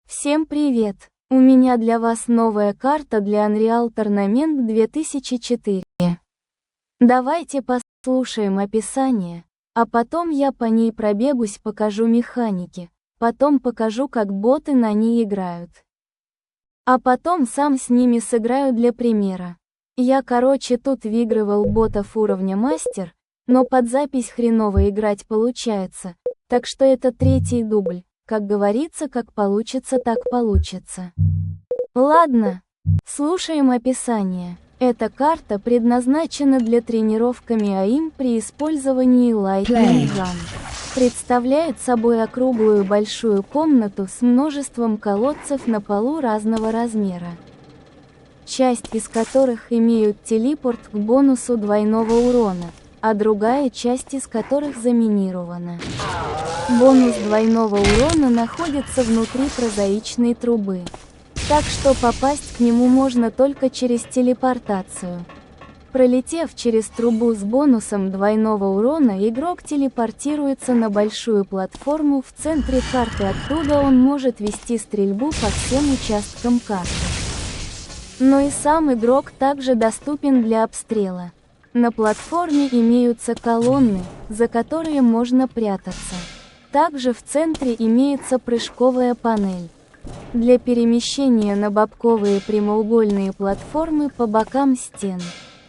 Всем привет! У меня для вас новая карта для Unreal Tournament 2004. Давайте послушаем описание, а потом я по ней пробегусь, покажу механики, потом покажу, как боты на ней играют. А потом сам с ними сыграю для примера. Я тут выигрывал ботов уровня мастер, но под запись хреново играть получается, так что это третий дубль. Как говорится, как получится, так получится. Ладно, слушаем описание. Эта карта предназначена для тренировками АИМ при использовании LightningGun. Представляет собой округлую большую комнату с множеством колодцев на полу разного размера. Часть из которых имеют телепорт к бонусу двойного урона, а другая часть из которых заминирована. Бонус двойного урона находится внутри прозаичной трубы. Так что попасть к нему можно только через телепортацию. Пролетев через трубу с бонусом двойного урона, игрок телепортируется на большую платформу в центре карты, оттуда он может вести стрельбу по всем участкам карты. Но и сам игрок также доступен для обстрела. На платформе имеются колонны, за которые можно прятаться. Также в центре имеется прыжковая панель. Для перемещения на бобковые прямоугольные платформы по бокам стен.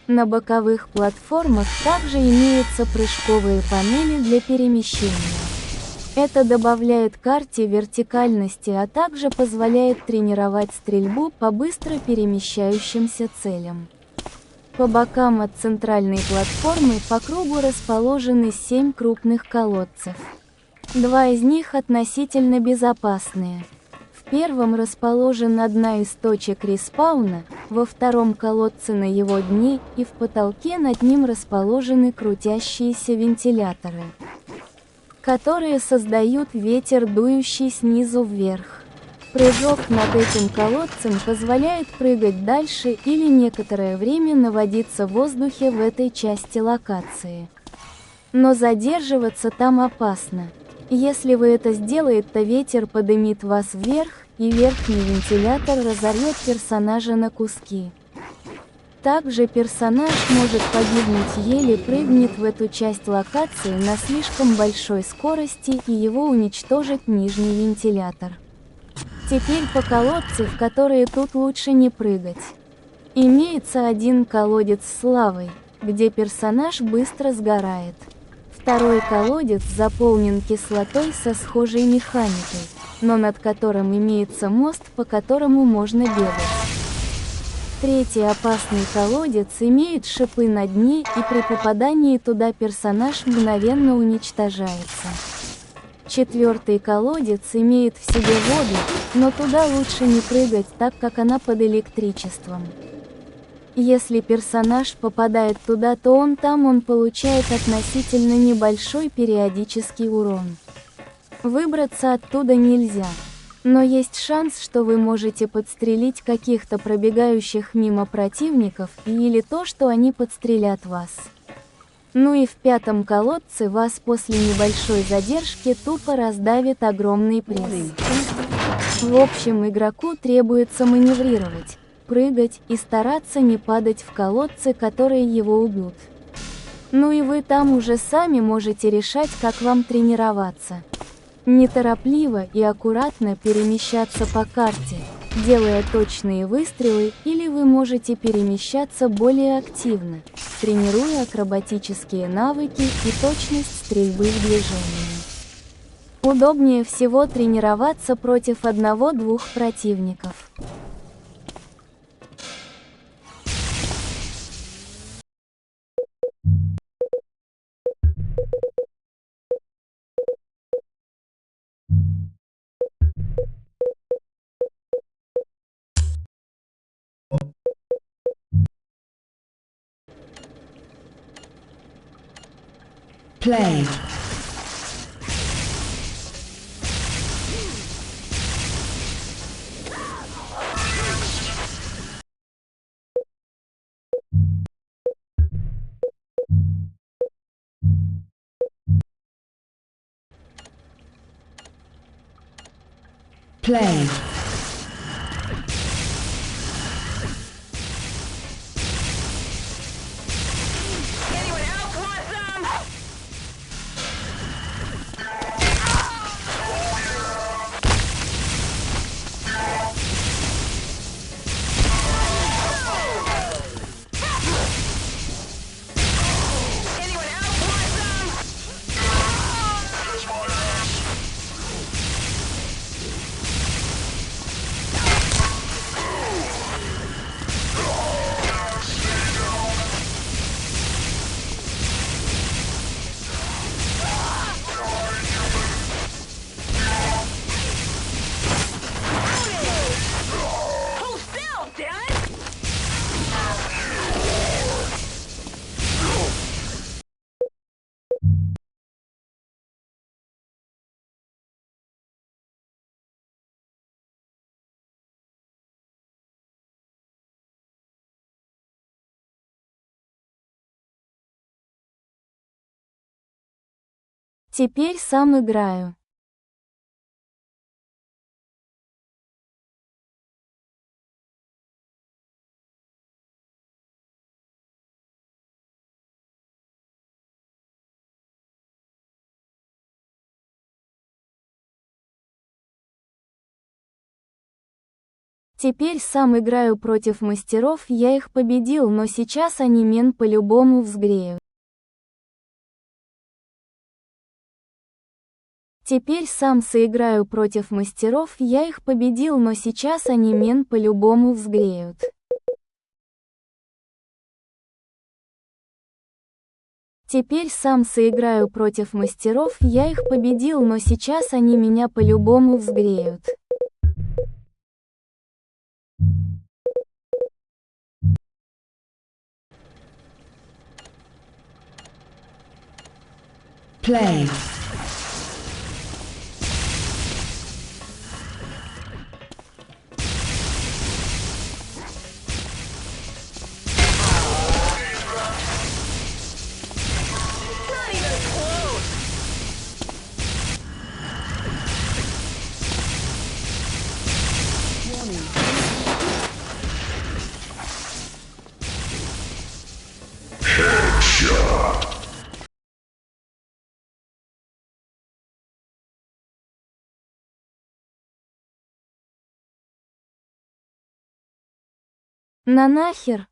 На боковых платформах также имеются прыжковые панели для перемещения. Это добавляет карте вертикальности, а также позволяет тренировать стрельбу по быстро перемещающимся целям. По бокам от центральной платформы по кругу расположены 7 крупных колодцев. 2 из них относительно безопасные. В первом расположена одна из точек респауна, во втором колодце на его дне и в потолке над ним расположены крутящиеся вентиляторы, которые создают ветер, дующий снизу вверх. Прыжок над этим колодцем позволяет прыгать дальше или некоторое время наводиться в воздухе в этой части локации. Но задерживаться там опасно. Если вы это сделаете, то ветер поднимет вас вверх, и верхний вентилятор разорвет персонажа на куски. Также персонаж может погибнуть, еле прыгнет в эту часть локации на слишком большой скорости, и его уничтожит нижний вентилятор. Теперь по колодцу, в которые тут лучше не прыгать. Имеется один колодец с лавой, где персонаж быстро сгорает. Второй колодец заполнен кислотой со схожей механикой, но над которым имеется мост, по которому можно бегать. Третий опасный колодец имеет шипы на дне, и при попадании туда персонаж мгновенно уничтожается. Четвертый колодец имеет в себе воду, но туда лучше не прыгать, так как она под электричеством. Если персонаж попадает туда, то он получает относительно небольшой периодический урон. Выбраться оттуда нельзя, но есть шанс, что вы можете подстрелить каких-то пробегающих мимо противников, или то, что они подстрелят вас. Ну и в пятом колодце вас после небольшой задержки тупо раздавит огромный пресс. В общем, игроку требуется маневрировать, прыгать и стараться не падать в колодцы, которые его убьют. Ну и вы там уже сами можете решать, как вам тренироваться. Неторопливо и аккуратно перемещаться по карте, делая точные выстрелы, или вы можете перемещаться более активно, тренируя акробатические навыки и точность стрельбы в движении. Удобнее всего тренироваться против 1-2 противников. Play. Play. Теперь сам играю. Теперь сам играю против мастеров, я их победил, но сейчас они мен по-любому взгреют. Теперь сам соиграю против мастеров, я их победил, но сейчас они мен по-любому взгреют. Теперь сам соиграю против мастеров, я их победил, но сейчас они меня по-любому взгреют. Play. На нахер?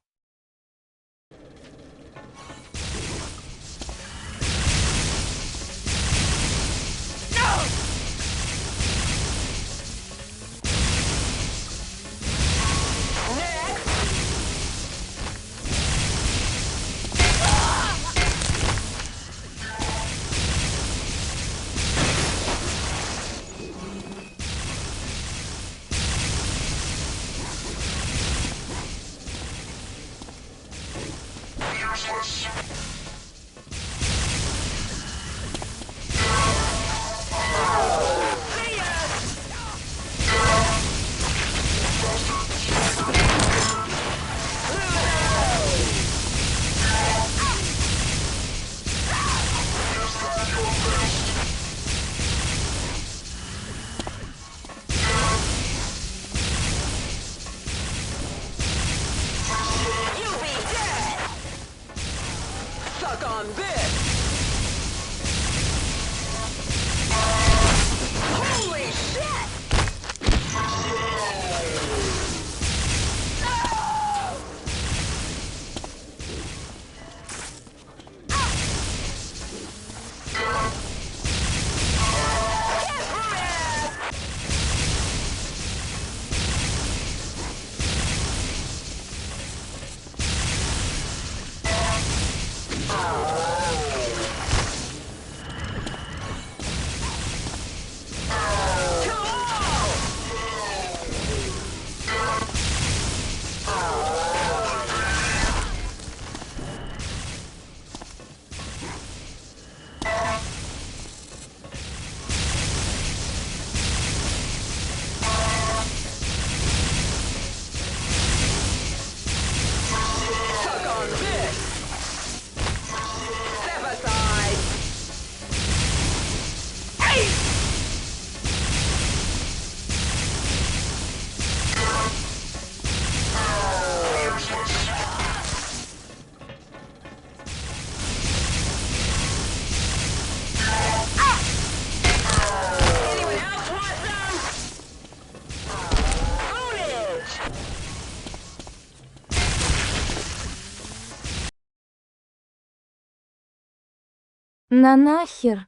На нахер?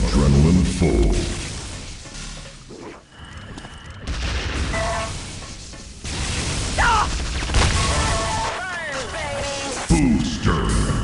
Adrenaline full. Booster.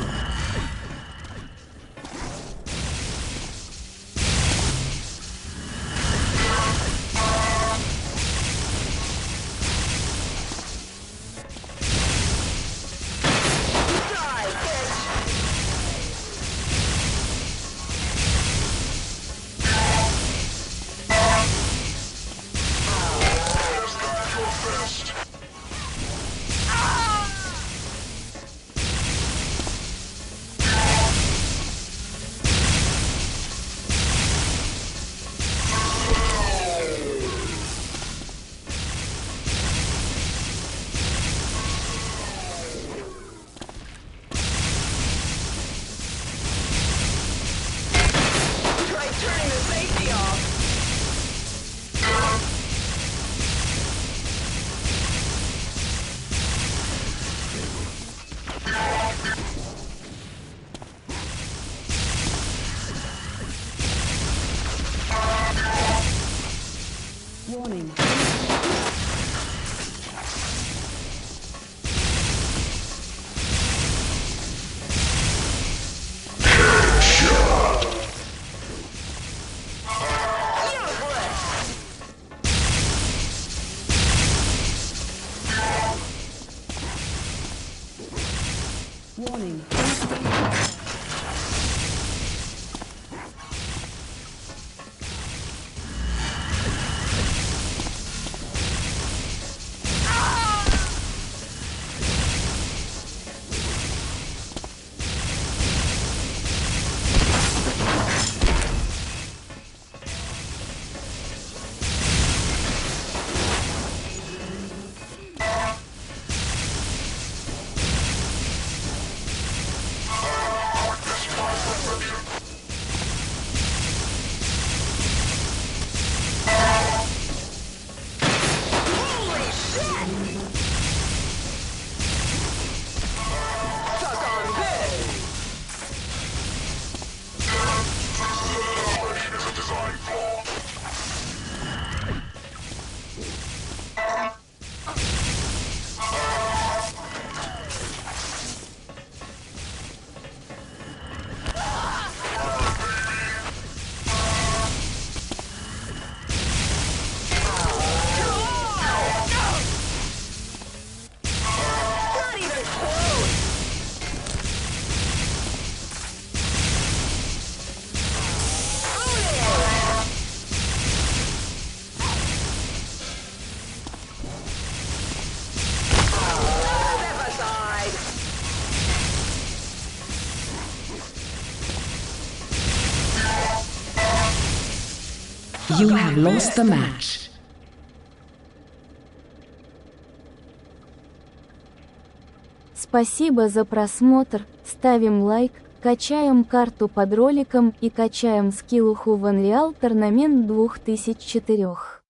Warning. Warning. You have lost the match. Спасибо за просмотр, ставим лайк, качаем карту под роликом и качаем скиллуху в Unreal Tournament 2004.